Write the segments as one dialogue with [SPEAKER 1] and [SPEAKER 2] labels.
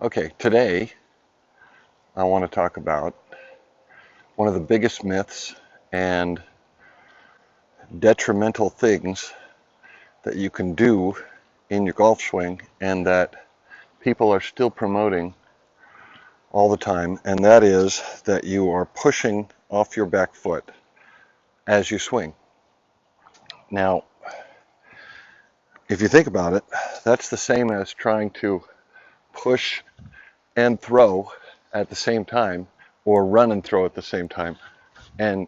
[SPEAKER 1] Okay, today I want to talk about one of the biggest myths and detrimental things that you can do in your golf swing and that people are still promoting all the time, and that is that you are pushing off your back foot as you swing. Now, if you think about it, that's the same as trying to push and throw at the same time or run and throw at the same time. And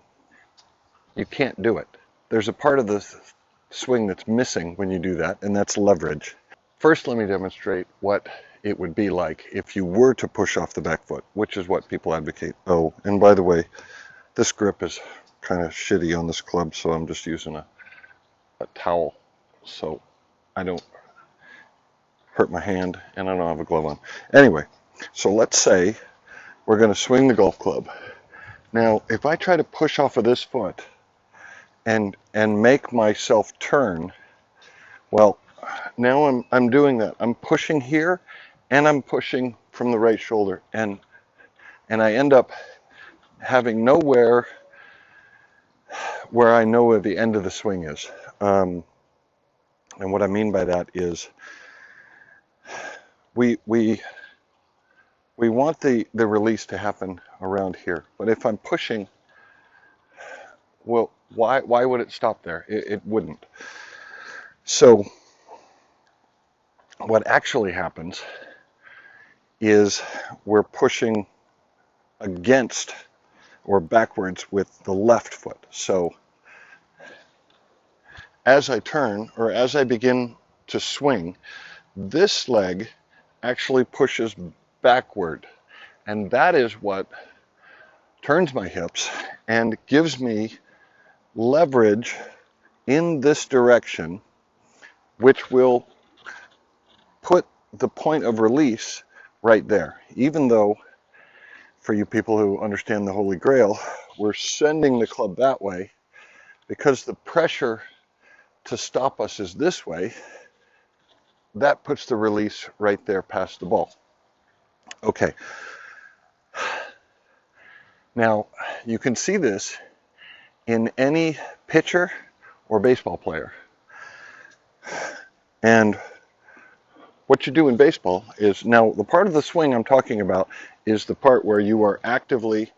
[SPEAKER 1] you can't do it. There's a part of the swing that's missing when you do that, and that's leverage. First, let me demonstrate what it would be like if you were to push off the back foot, which is what people advocate. Oh, and by the way, this grip is kind of shitty on this club, so I'm just using a towel so I don't hurt my hand and I don't have a glove on. Anyway, so let's say we're going to swing the golf club. Now, if I try to push off of this foot and make myself turn, well, now I'm doing that. I'm pushing here and I'm pushing from the right shoulder, and I end up having nowhere where I know where the end of the swing is. And what I mean by that is we want the release to happen around here. But if I'm pushing, well, why would it stop there? It wouldn't. So what actually happens is we're pushing against or backwards with the left foot. So as I turn, or as I begin to swing, this leg actually pushes backward, and that is what turns my hips and gives me leverage in this direction, which will put the point of release right there. Even though, for you people who understand the Holy Grail, we're sending the club that way, because the pressure to stop us is this way, that puts the release right there past the ball. Okay. Now, you can see this in any pitcher or baseball player. And what you do in baseball is, now the part of the swing I'm talking about is the part where you are actively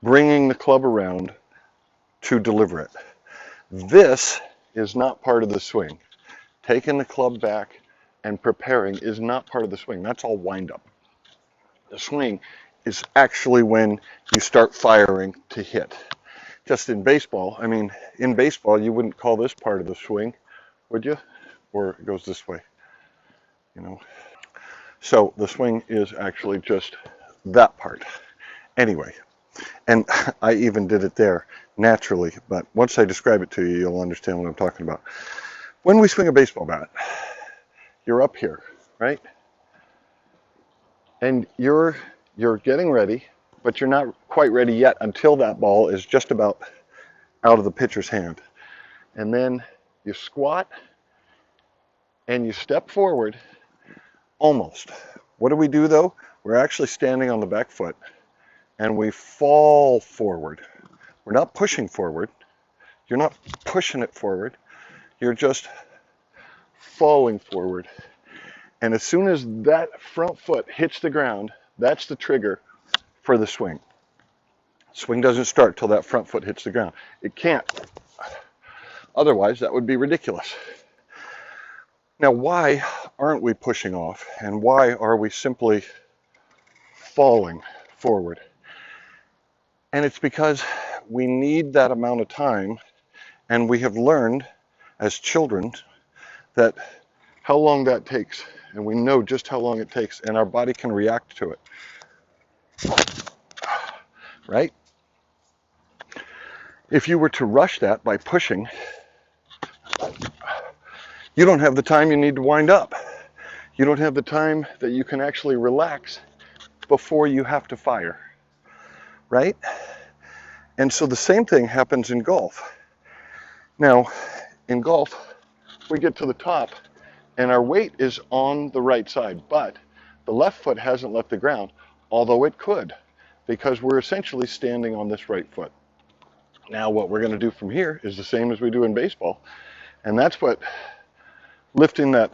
[SPEAKER 1] bringing the club around to deliver it. This is not part of the swing. Taking the club back and preparing is not part of the swing. That's all wind up. The swing is actually when you start firing to hit. Just in baseball, I mean, in baseball, you wouldn't call this part of the swing, would you? Or it goes this way, you know. So the swing is actually just that part. Anyway, and I even did it there naturally, but once I describe it to you, you'll understand what I'm talking about. When we swing a baseball bat, you're up here, right? And you're getting ready, but you're not quite ready yet until that ball is just about out of the pitcher's hand. And then you squat and you step forward, almost. What do we do though? We're actually standing on the back foot and we fall forward. We're not pushing forward. You're not pushing it forward. You're just falling forward. And as soon as that front foot hits the ground, that's the trigger for the swing. Swing doesn't start till that front foot hits the ground. It can't. Otherwise, that would be ridiculous. Now, why aren't we pushing off, and why are we simply falling forward? And it's because we need that amount of time, and we have learned as children that how long that takes, and we know just how long it takes, and our body can react to it, right? If you were to rush that by pushing, you don't have the time you need to wind up. You don't have the time that you can actually relax before you have to fire, right? And so the same thing happens in golf. Now, in golf, we get to the top and our weight is on the right side, but The left foot hasn't left the ground, although it could, because we're essentially standing on this right foot. Now what we're going to do from here is the same as we do in baseball, and that's what lifting that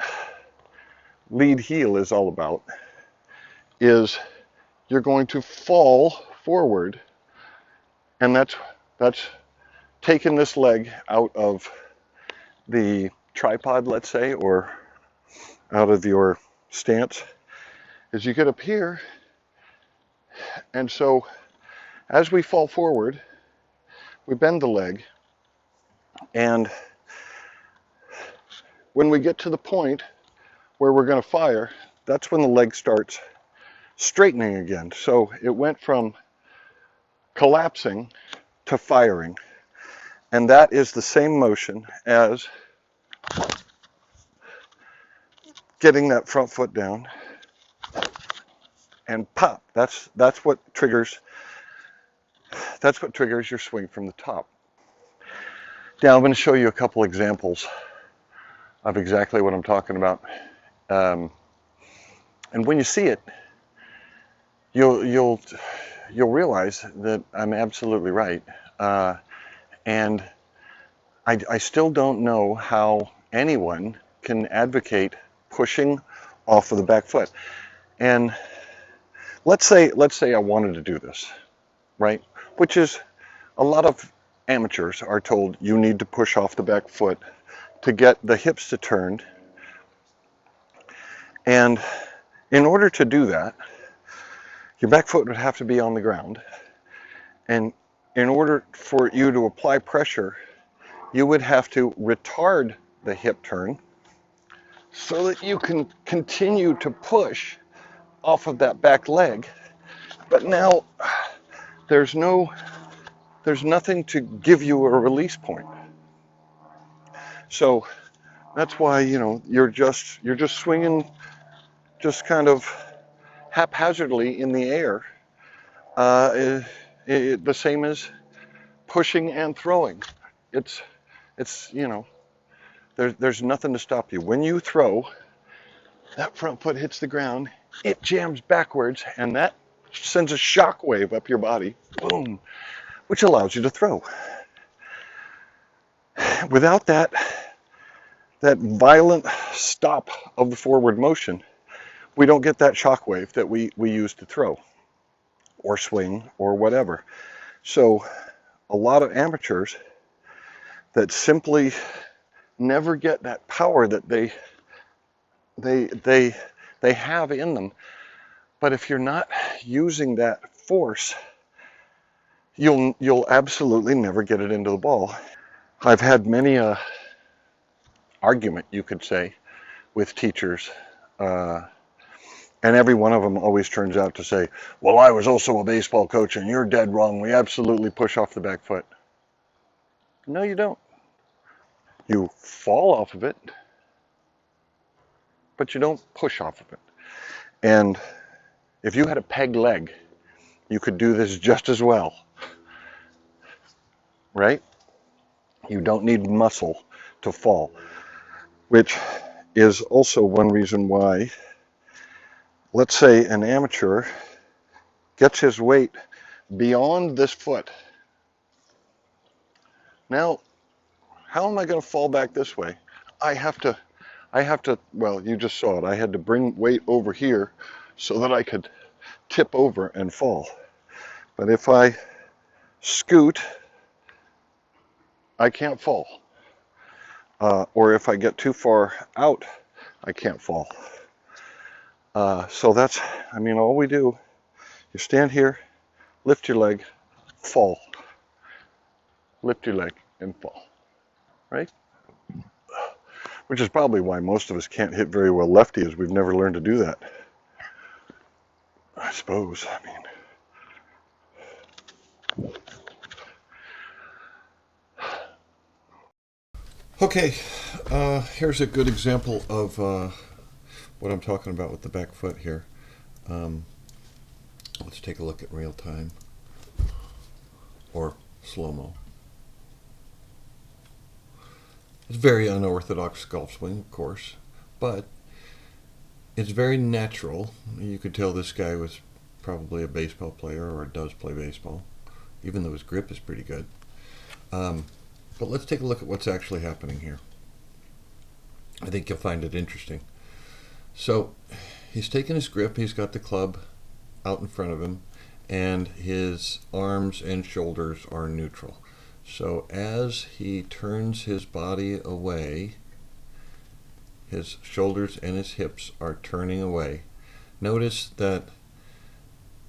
[SPEAKER 1] lead heel is all about, is you're going to fall forward, and that's taking this leg out of the tripod, let's say, or out of your stance, as you get up here. And so as we fall forward, we bend the leg, and when we get to the point where we're going to fire, that's when the leg starts straightening again. So it went from collapsing to firing, and that is the same motion as getting that front foot down and pop. That's what triggers your swing from the top. Now I'm going to show you a couple examples of exactly what I'm talking about, and when you see it, you'll realize that I'm absolutely right. And I still don't know how anyone can advocate pushing off of the back foot. And let's say I wanted to do this, right? Which is, a lot of amateurs are told you need to push off the back foot to get the hips to turn. And in order to do that, your back foot would have to be on the ground. And in order for you to apply pressure, you would have to retard the hip turn so that you can continue to push off of that back leg. But now there's nothing to give you a release point. So that's why, you're just swinging just kind of haphazardly in the air, the same as pushing and throwing. It's there's nothing to stop you. When you throw, that front foot hits the ground, it jams backwards, and that sends a shock wave up your body, boom, which allows you to throw. Without that violent stop of the forward motion, we don't get that shock wave that we use to throw or swing or whatever. So a lot of amateurs that simply never get that power that they have in them. But if you're not using that force, you'll absolutely never get it into the ball. I've had many argument, you could say, with teachers, and every one of them always turns out to say, well, I was also a baseball coach and you're dead wrong. We absolutely push off the back foot. No, you don't. You fall off of it, but you don't push off of it. And if you had a peg leg, you could do this just as well, right? You don't need muscle to fall, which is also one reason why, let's say an amateur gets his weight beyond this foot. Now, how am I going to fall back this way? I have to, well, you just saw it. I had to bring weight over here so that I could tip over and fall. But if I scoot, I can't fall. Or if I get too far out, I can't fall. So that's, all we do, you stand here, lift your leg, fall. Lift your leg and fall, right? Which is probably why most of us can't hit very well lefty, is we've never learned to do that. I suppose, Okay, here's a good example of what I'm talking about with the back foot here. Let's take a look at real time, or slow-mo. It's a very unorthodox golf swing, of course, but it's very natural. You could tell this guy was probably a baseball player or does play baseball, even though his grip is pretty good. But let's take a look at what's actually happening here. I think you'll find it interesting. So he's taking his grip, he's got the club out in front of him, and his arms and shoulders are neutral. So as he turns his body away, his shoulders and his hips are turning away. Notice that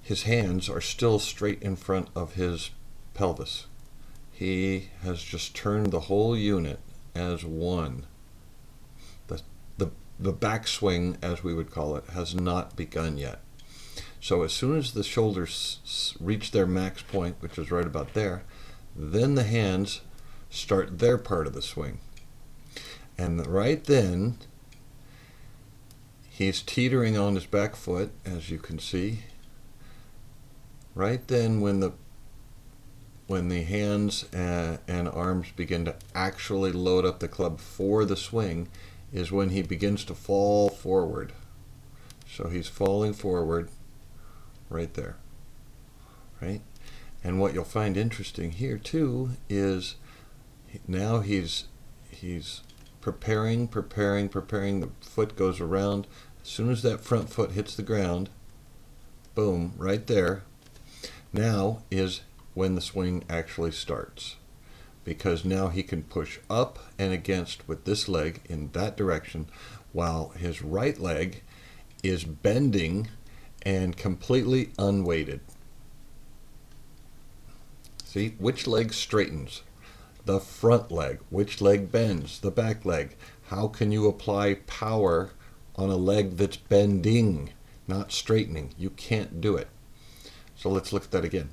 [SPEAKER 1] his hands are still straight in front of his pelvis. He has just turned the whole unit as one. The backswing, as we would call it, has not begun yet. So as soon as the shoulders reach their max point, which is right about there, then the hands start their part of the swing. And right then, he's teetering on his back foot, as you can see. Right then, when the hands and arms begin to actually load up the club for the swing, is when he begins to fall forward. So he's falling forward right there, right? And what you'll find interesting here too is now he's preparing, the foot goes around. As soon as that front foot hits the ground, boom, right there, now is when the swing actually starts. Because now he can push up and against with this leg in that direction, while his right leg is bending and completely unweighted. See, which leg straightens? The front leg. Which leg bends? The back leg. How can you apply power on a leg that's bending, not straightening? You can't do it. So let's look at that again.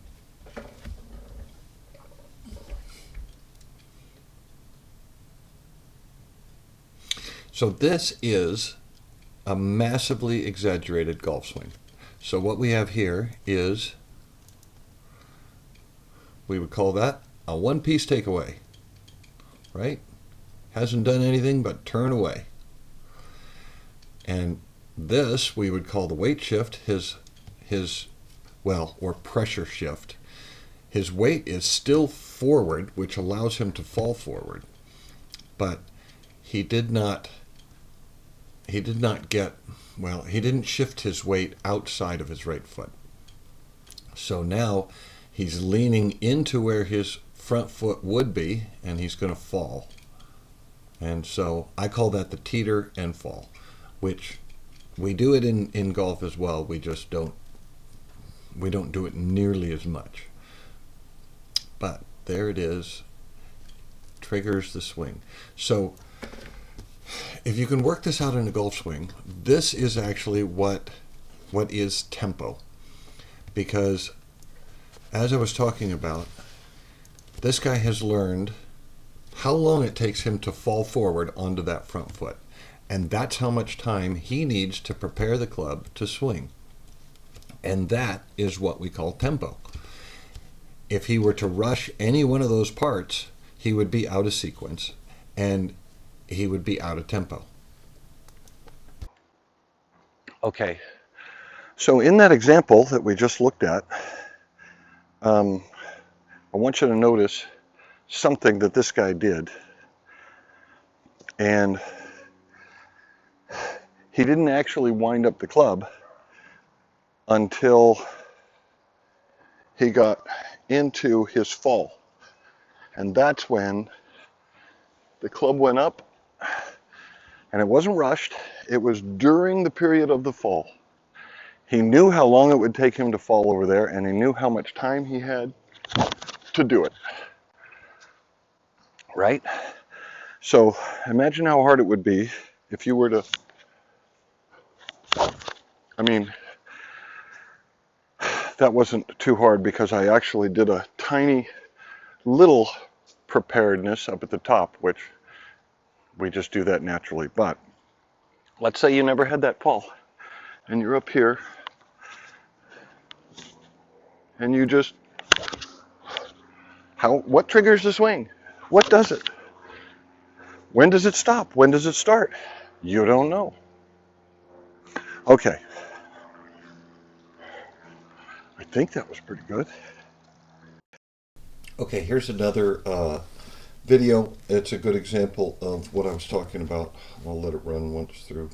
[SPEAKER 1] So this is a massively exaggerated golf swing. So what we have here is, we would call that a one-piece takeaway, right? Hasn't done anything but turn away. And this we would call the weight shift, or pressure shift. His weight is still forward, which allows him to fall forward, but he didn't shift his weight outside of his right foot. So now he's leaning into where his front foot would be, and he's going to fall. And so I call that the teeter and fall, which we do it in golf as well. We don't do it nearly as much. But there it is, triggers the swing. So if you can work this out in a golf swing, this is actually what is tempo. Because as I was talking about, this guy has learned how long it takes him to fall forward onto that front foot. And that's how much time he needs to prepare the club to swing. And that is what we call tempo. If he were to rush any one of those parts, he would be out of sequence and he would be out of tempo. Okay, so in that example that we just looked at, I want you to notice something that this guy did. And he didn't actually wind up the club until he got into his fall. And that's when the club went up, and it wasn't rushed. It was during the period of the fall. He knew how long it would take him to fall over there, and he knew how much time he had to do it. Right? So imagine how hard it would be if you were to, that wasn't too hard because I actually did a tiny little preparedness up at the top, which we just do that naturally. But let's say you never had that fall and you're up here and you just, what triggers the swing? What does it? When does it stop? When does it start? You don't know. Okay. I think that was pretty good. Okay, here's another video. It's a good example of what I was talking about. I'll let it run once through.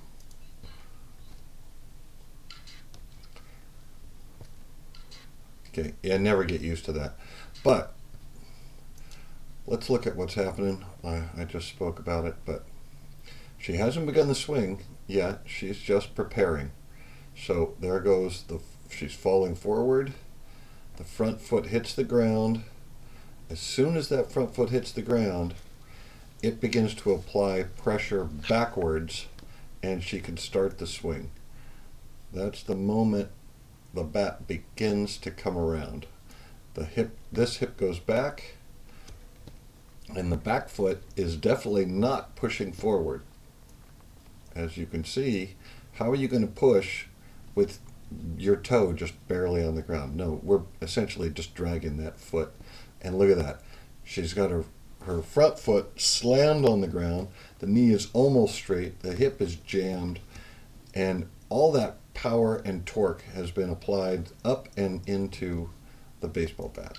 [SPEAKER 1] Okay, yeah, never get used to that. But let's look at what's happening. I just spoke about it, but she hasn't begun the swing yet. She's just preparing. So there goes she's falling forward. The front foot hits the ground. As soon as that front foot hits the ground, it begins to apply pressure backwards and she can start the swing. That's the moment the bat begins to come around. This hip goes back, and the back foot is definitely not pushing forward. As you can see, how are you going to push with your toe just barely on the ground? No, we're essentially just dragging that foot. And look at that. She's got her front foot slammed on the ground. The knee is almost straight. The hip is jammed. And all that power and torque has been applied up and into the baseball bat.